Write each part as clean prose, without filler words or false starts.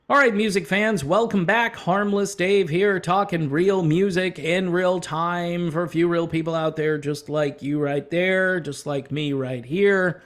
All right, music fans, welcome back. Harmless Dave here, talking real music in real time for a few real people out there, just like you right there, just like me right here.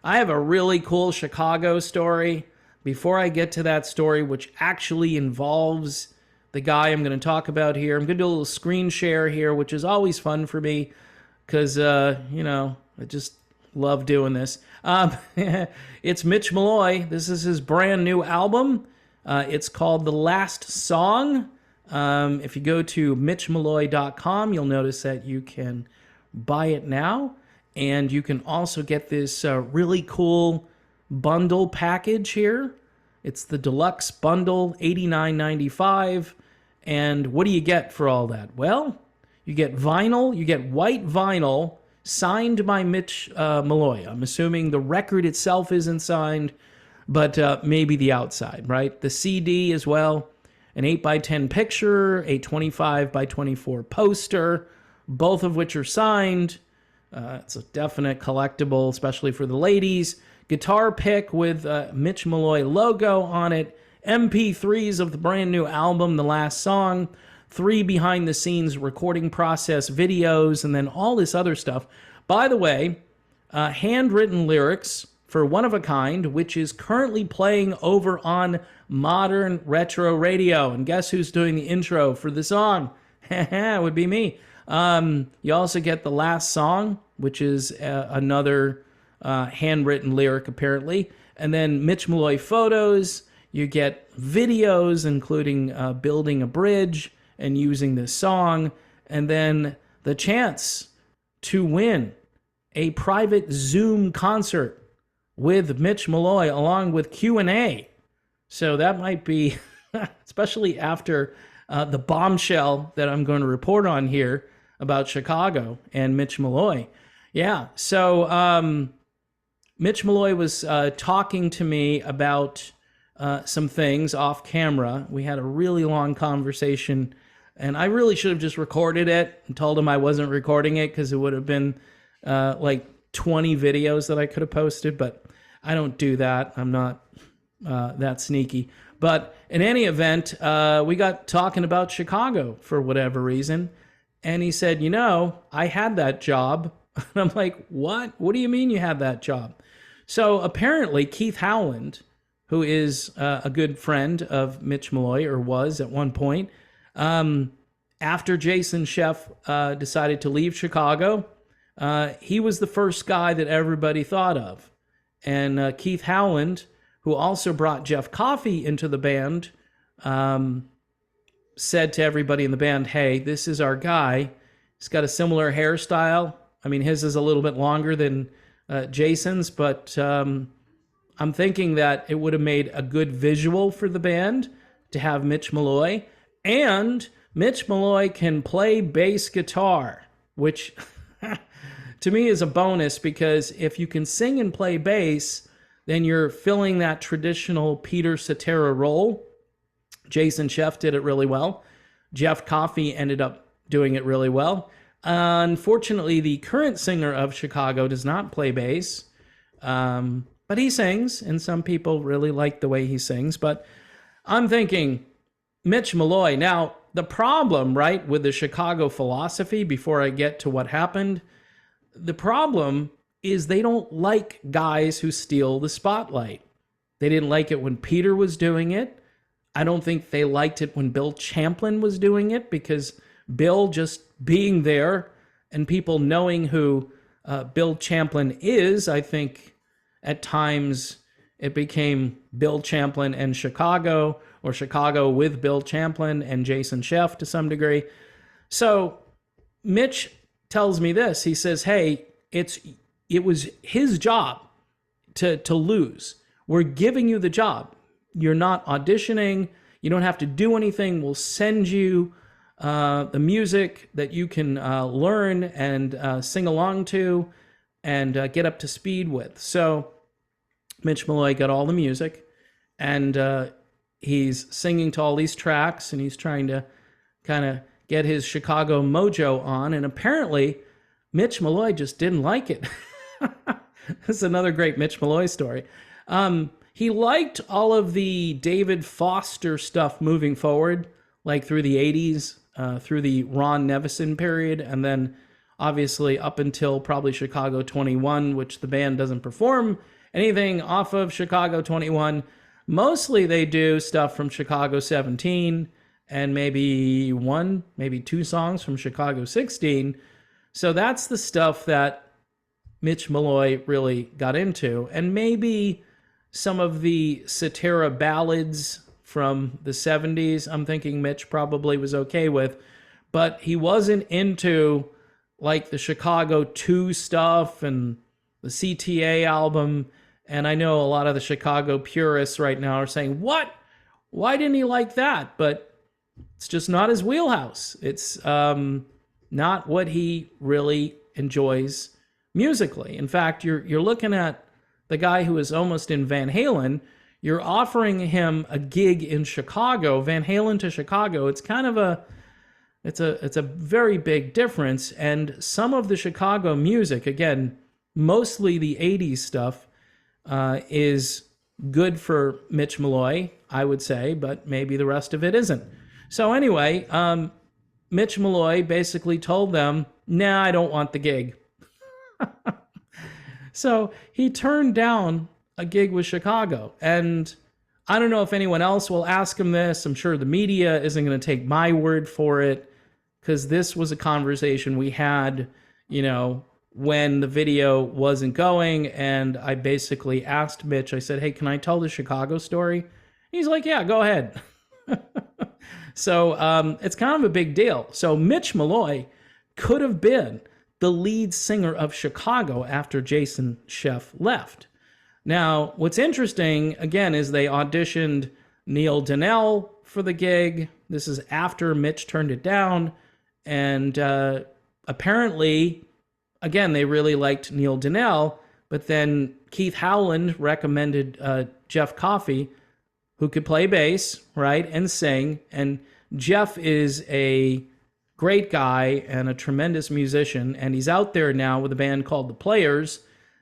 I have a really cool Chicago story. Before I get to that story, which actually involves the guy I'm going to talk about here, I'm going to do a little screen share here, which is always fun for me because, I just love doing this. It's Mitch Malloy. This is his brand new album. It's called The Last Song. If you go to mitchmalloy.com, you'll notice that you can buy it now. And you can also get this really cool bundle package here. It's the deluxe bundle, $89.95. And what do you get for all that? Well, you get vinyl, you get white vinyl signed by Mitch Malloy. I'm assuming the record itself isn't signed, but maybe the outside, right? The CD as well, an 8x10 picture, a 25x24 poster, both of which are signed. It's a definite collectible, especially for the ladies. Guitar pick with Mitch Malloy logo on it. MP3s of the brand new album, The Last Song. 3 behind the scenes recording process videos, and then all this other stuff. By the way, handwritten lyrics for One of a Kind, which is currently playing over on Modern Retro Radio. And guess who's doing the intro for the song? It would be me. You also get The Last Song, which is another handwritten lyric, apparently. And then Mitch Malloy photos. You get videos, including building a bridge and using this song. And then the chance to win a private Zoom concert with Mitch Malloy along with Q&A. So that might be, especially after the bombshell that I'm going to report on here about Chicago and Mitch Malloy. Yeah, so Mitch Malloy was talking to me about some things off camera. We had a really long conversation, and I really should have just recorded it and told him I wasn't recording it because it would have been like 20 videos that I could have posted, but I don't do that. I'm not that sneaky. But in any event, we got talking about Chicago for whatever reason. And he said, I had that job. And I'm like, what? What do you mean you had that job? So apparently Keith Howland, who is a good friend of Mitch Malloy, or was at one point, after Jason Scheff decided to leave Chicago, he was the first guy that everybody thought of. And Keith Howland, who also brought Jeff Coffey into the band, said to everybody in the band, hey, this is our guy. He's got a similar hairstyle. I mean, his is a little bit longer than Jason's, but I'm thinking that it would have made a good visual for the band to have Mitch Malloy. And Mitch Malloy can play bass guitar, which to me is a bonus, because if you can sing and play bass, then you're filling that traditional Peter Cetera role. Jason Scheff did it really well. Jeff Coffey ended up doing it really well. Unfortunately, the current singer of Chicago does not play bass, but he sings, and some people really like the way he sings. But I'm thinking, Mitch Malloy. Now, the problem, right, with the Chicago philosophy, before I get to what happened, the problem is they don't like guys who steal the spotlight. They didn't like it when Peter was doing it. I don't think they liked it when Bill Champlin was doing it, because Bill just being there and people knowing who Bill Champlin is, I think at times it became Bill Champlin and Chicago, or Chicago with Bill Champlin and Jason Scheff to some degree. So Mitch tells me this. He says, hey, it was his job to lose. We're giving you the job. You're not auditioning. You don't have to do anything. We'll send you the music that you can learn and sing along to and get up to speed with. So Mitch Malloy got all the music, and he's singing to all these tracks, and he's trying to kind of get his Chicago mojo on. And apparently Mitch Malloy just didn't like it. This is another great Mitch Malloy story. He liked all of the David Foster stuff moving forward, like through the 80s, through the Ron Nevison period, and then obviously up until probably Chicago 21, which the band doesn't perform anything off of Chicago 21. Mostly they do stuff from Chicago 17 and maybe two songs from Chicago 16. So that's the stuff that Mitch Malloy really got into. And maybe some of the Cetera ballads from the 70s, I'm thinking Mitch probably was okay with. But he wasn't into like the Chicago 2 stuff and the CTA album. And I know a lot of the Chicago purists right now are saying, what? Why didn't he like that? But it's just not his wheelhouse. It's not what he really enjoys musically. In fact, you're looking at the guy who is almost in Van Halen. You're offering him a gig in Chicago, Van Halen to Chicago. It's kind of it's a very big difference. And some of the Chicago music, again, mostly the 80s stuff, is good for Mitch Malloy, I would say, but maybe the rest of it isn't. So anyway, Mitch Malloy basically told them, nah, I don't want the gig. So he turned down a gig with Chicago. And I don't know if anyone else will ask him this. I'm sure the media isn't going to take my word for it, because this was a conversation we had, when the video wasn't going. And I basically asked Mitch, I said, hey, can I tell the Chicago story? He's like, yeah, go ahead. So it's kind of a big deal. So Mitch Malloy could have been the lead singer of Chicago after Jason Scheff left. Now, what's interesting, again, is they auditioned Neil Donnell for the gig. This is after Mitch turned it down. And apparently, again, they really liked Neil Donnell. But then Keith Howland recommended Jeff Coffey, who could play bass, right, and sing. And Jeff is a great guy and a tremendous musician. And he's out there now with a band called The Players.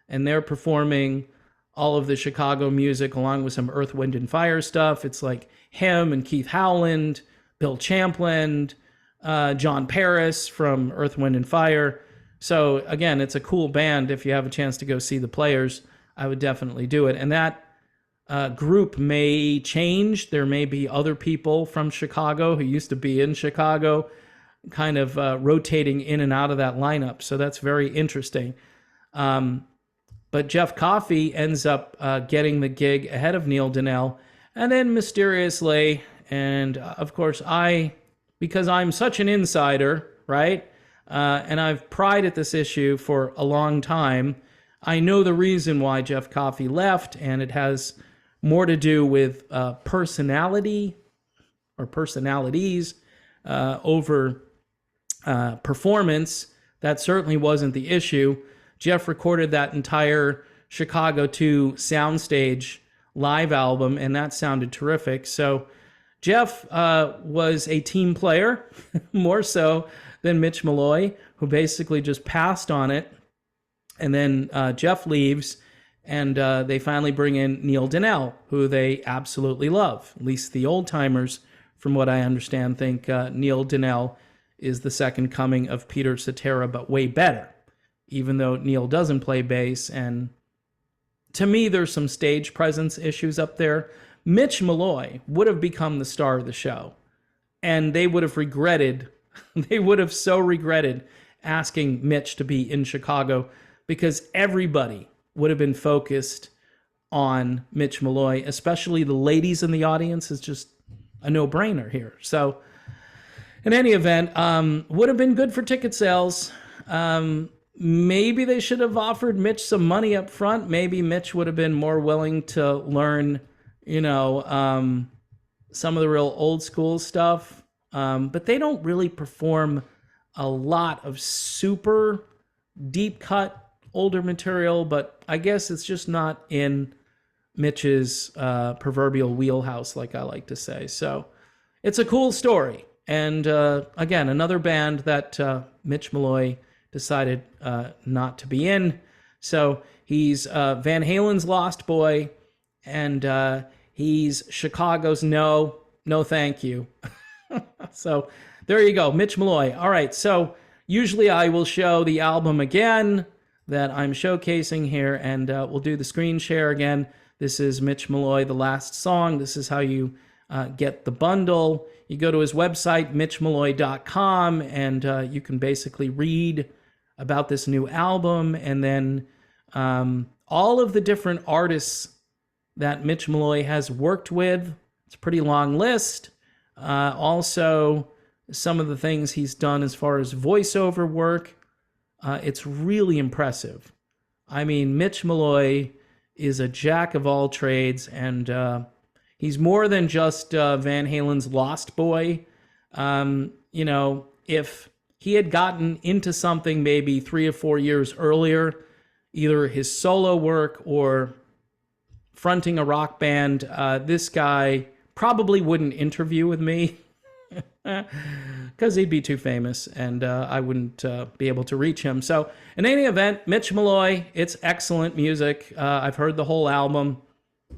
And they're performing all of the Chicago music along with some Earth, Wind, and Fire stuff. It's like him and Keith Howland, Bill Champlin, John Paris from Earth, Wind, and Fire. So again, it's a cool band. If you have a chance to go see The Players, I would definitely do it. And that group may change. There may be other people from Chicago who used to be in Chicago kind of rotating in and out of that lineup. So that's very interesting. But Jeff Coffey ends up getting the gig ahead of Neil Donnell. And then mysteriously, and of course because I'm such an insider, right? And I've pried at this issue for a long time, I know the reason why Jeff Coffey left, and it has more to do with personality or personalities over performance. That certainly wasn't the issue. Jeff recorded that entire Chicago 2 soundstage live album, and that sounded terrific. So Jeff was a team player, more so than Mitch Malloy, who basically just passed on it. And then Jeff leaves, and they finally bring in Neil Donnell, who they absolutely love. At least the old-timers, from what I understand, think Neil Donnell is the second coming of Peter Cetera, but way better, even though Neil doesn't play bass. And to me, there's some stage presence issues up there. Mitch Malloy would have become the star of the show, and they would have so regretted asking Mitch to be in Chicago, because everybody would have been focused on Mitch Malloy, especially the ladies in the audience. Is just a no-brainer here. So in any event, would have been good for ticket sales. Maybe they should have offered Mitch some money up front. Maybe Mitch would have been more willing to learn, some of the real old school stuff. But they don't really perform a lot of super deep cut older material, but I guess it's just not in Mitch's proverbial wheelhouse, like I like to say. So it's a cool story. And again, another band that Mitch Malloy decided not to be in. So he's Van Halen's lost boy, and he's Chicago's no, no thank you. So there you go, Mitch Malloy. All right, so usually I will show the album again that I'm showcasing here, and we'll do the screen share again. This is Mitch Malloy, the last song. This is how you get the bundle. You go to his website, mitchmalloy.com, and you can basically read about this new album, and then all of the different artists that Mitch Malloy has worked with. It's a pretty long list. Also, some of the things he's done as far as voiceover work. It's really impressive. I mean, Mitch Malloy is a jack of all trades, and he's more than just Van Halen's Lost Boy. You know, if he had gotten into something maybe 3 or 4 years earlier, either his solo work or fronting a rock band, this guy probably wouldn't interview with me because he'd be too famous and I wouldn't be able to reach him. So in any event, Mitch Malloy, it's excellent music. I've heard the whole album.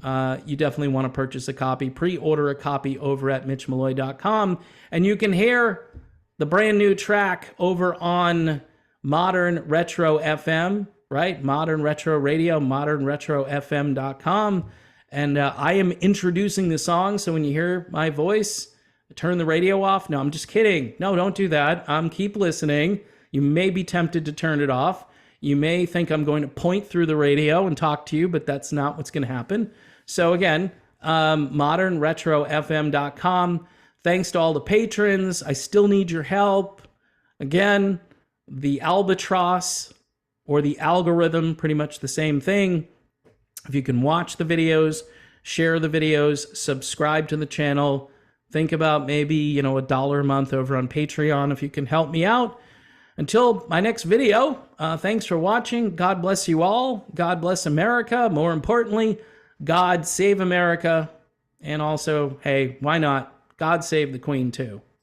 You definitely want to purchase a copy. Pre-order a copy over at mitchmalloy.com. And you can hear the brand new track over on Modern Retro FM, right? Modern Retro Radio, modernretrofm.com. And I am introducing the song, so when you hear my voice, turn the radio off. No, I'm just kidding. No, don't do that. Keep listening. You may be tempted to turn it off. You may think I'm going to point through the radio and talk to you, but that's not what's going to happen. So again, modernretrofm.com. Thanks to all the patrons. I still need your help. Again, the albatross or the algorithm, pretty much the same thing. If you can watch the videos, share the videos, subscribe to the channel, think about maybe, $1 a month over on Patreon if you can help me out. Until my next video, thanks for watching. God bless you all. God bless America. More importantly, God save America. And also, hey, why not? God save the Queen too.